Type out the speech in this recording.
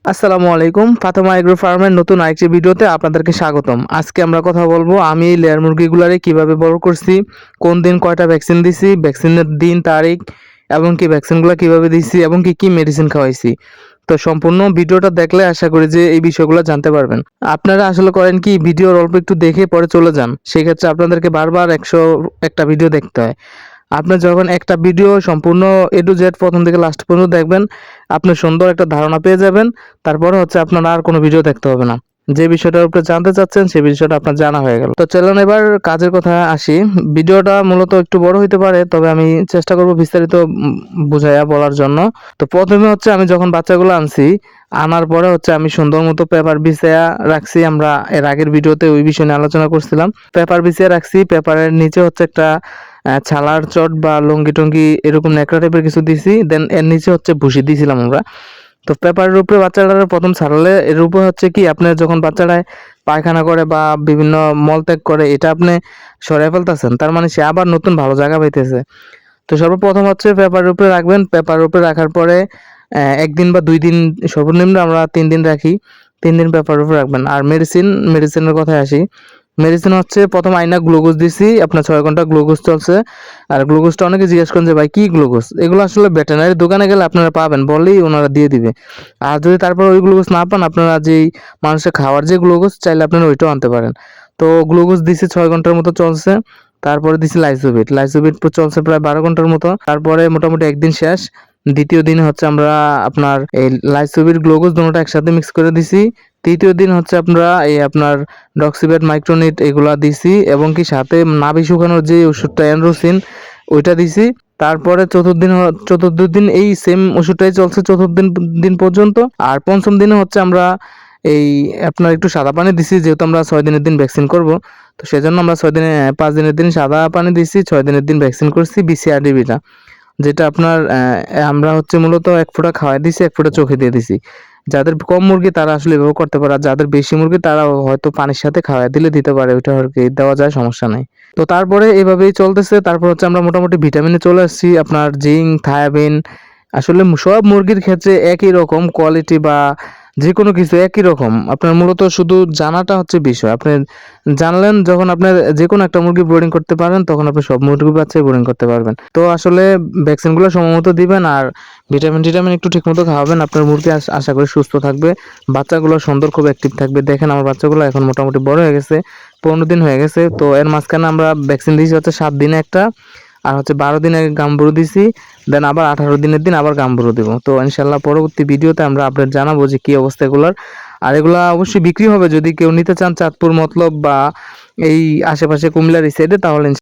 আসসালামু আলাইকুম। ফাতেমা এগ্রো ফার্মের নতুন আরেকটি ভিডিওতে আপনাদেরকে স্বাগতম। আজকে আমরা কথা বলবো আমি এই লেয়ার মুরগিগুলারে কিভাবে বড় করছি, কোন দিন কয়টা ভ্যাকসিন দিছি, ভ্যাকসিনের দিন তারিখ এবং কি ভ্যাকসিনগুলো কিভাবে দিছি এবং কি মেডিসিন খাওয়াইছি। তো সম্পূর্ণ ভিডিওটা দেখলে আশা করি যে এই বিষয়গুলো জানতে পারবেন। আপনারা আসলে করেন কি ভিডিওর অল্প একটু দেখে পরে চলে যান, সেক্ষেত্রে আপনাদেরকে বারবার 101টা ভিডিও দেখতে হয়। আপনি যখন একটা ভিডিও সম্পূর্ণ এ টু জেড প্রথম থেকে লাস্ট পর্যন্ত দেখবেন, আপনি সুন্দর একটা ধারণা পেয়ে যাবেন। তারপরে হচ্ছে আপনার আর কোনো ভিডিও দেখতে হবে না। যে বিষয়টার উপরে জানতে চাচ্ছেন সেই বিষয়টা আপনার জানা হয়ে গেল। তো চলুন এবার কাজের কথা আসি। ভিডিওটা মূলত একটু বড় হইতে পারে, তবে আমি চেষ্টা করব বিস্তারিত বুঝাইয়া বলার জন্য। তো প্রথমে হচ্ছে আমি যখন বাচ্চাগুলো আনছি, আনার পরে হচ্ছে আমি সুন্দর মতো পেপার বিছাইয়া রাখছি। আমরা এর আগের ভিডিওতে ওই বিষয় নিয়ে আলোচনা করছিলাম। পেপার বিছিয়ে রাখছি, পেপারের নিচে হচ্ছে একটা ছালার চট বা লুঙ্গি টঙ্গি এরকম ন্যাকড়া টাইপের কিছু দিছি, দেন এর নিচে হচ্ছে ভুসি দিয়েছিলাম আমরা। তো পেপারের উপরে বাচ্চারা প্রথম ছাড়ালে এর উপরে হচ্ছে কি আপনার যখন বাচ্চারায় পায়খানা করে বা বিভিন্ন মলত্যাগ করে, এটা আপনি সরাই ফেলতেছেন, তার মানে সে আবার নতুন ভালো জায়গা পাইতেছে। তো সর্বপ্রথম হচ্ছে পেপারের উপরে রাখবেন। পেপারের উপরে রাখার পরে 1 দিন বা 2 দিন, সর্বনিম্ন আমরা 3 দিন রাখি। 3 দিন পেপারের উপরে রাখবেন। আর মেডিসিনের কথায় আসি। মেডিসিন হচ্ছে প্রথম আইনা গ্লুকোজ দিছি, আপনার 6 ঘন্টা গ্লুকোজ চলছে। আর গ্লুকোজটা অনেকে জিজ্ঞেস করেন যে ভাই কি গ্লুকোজ, এগুলো আসলে ভেটেরিনারি দোকানে গেলে আপনারা পাবেন, বললেই ওনারা দিয়ে দিবে। আর যদি তারপর ওই গ্লুকোজ না পান, আপনারা যেই মানুষের খাওয়ার যে গ্লুকোজ চাইলে আপনারা ওইটাও আনতে পারেন। তো গ্লুকোজ দিছি 6 ঘন্টার মতো চলছে। তারপরে দিছি লাইসোভিট চলছে প্রায় 12 ঘন্টার মতো। তারপরে মোটামুটি 1 দিন শেষ। দ্বিতীয় দিন হচ্ছে আমরা আপনার এই লাইসোভিট গ্লুকোজ দুটোটা একসাথে মিক্স করে দিছি। তৃতীয় দিন হচ্ছে আমরা এই আপনার ডক্সিবেট মাইক্রোনিট এগুলা দিছি এবং কি সাথে নাভি শুকানোর যে ওষুধটা অ্যানড্রোসিন ওইটা দিছি। তারপরে চতুর্থ দিন এই সেম ওষুধটাই চলছে চতুর্থ দিন পর্যন্ত। আর পঞ্চম দিনে হচ্ছে আমরা এই আপনার একটু সাদা পানি দিছি, যেহেতু আমরা 6 দিনের দিন ভ্যাকসিন করব। তো সেজন্য আমরা 5 দিনের দিন সাদা পানি দিছি, 6 দিনের দিন ভ্যাকসিন করছি বিসিআরডিবিটা, যেটা আপনার আমরা হচ্ছে মূলত 1 ফোঁটা খাওয়াই দিছি, 1 ফোঁটা চোখে দিয়ে দিছি। যাদের কম মুরগি তারা আসলে এভাবে করতে পারে, আর যাদের বেশি মুরগি তারা হয়তো পানির সাথে খাওয়াই দিলে দিতে পারে, ওইটা আর কি দেওয়া যায়, সমস্যা নাই। তো তারপরে এভাবেই চলতেছে। তারপর হচ্ছে আমরা মোটামুটি ভিটামিনে চলে আসছি, আপনার জিঙ্ক, থায়াবিন। আসলে সব মুরগির ক্ষেত্রে একই রকম কোয়ালিটি বা যে কোনো কিছু একই রকম। আপনার মূলত শুধু জানাটা হচ্ছে বিষয়। আপনি জানলেন যখন আপনার যে কোনো একটা মুরগি ব্রিডিং করতে পারেন, তখন আপনি সব মুরগি বাচ্চাই ব্রিডিং করতে পারবেন। তো আসলে ভ্যাকসিনগুলো সময়মতো দিবেন আর ভিটামিন একটু ঠিকমতো খাওয়াবেন। আপনার মুরগি আশা করি সুস্থ থাকবে, বাচ্চাগুলো সুন্দর খুব অ্যাক্টিভ থাকবে। দেখেন আমার বাচ্চাগুলো এখন মোটামুটি বড় হয়ে গেছে, 15 দিন হয়ে গেছে। তো এর মাঝখানে আমরা ভ্যাকসিন দিয়েছি হচ্ছে 7 দিনে একটা, আর হচ্ছে 12 দিনে গাম্বুরু দিছি, দেন আবার 18 দিনের দিন আবার গাম্বুরু দিব। তো ইনশাল্লাহ পরবর্তী ভিডিওতে আমরা আপডেট জানাবো যে কি অবস্থা এগুলার। আর এগুলা অবশ্যই বিক্রি হবে, যদি কেউ নিতে চান চাঁদপুর মতলব বা এই আশেপাশে কুমিল্লার এই সাইডে, তাহলে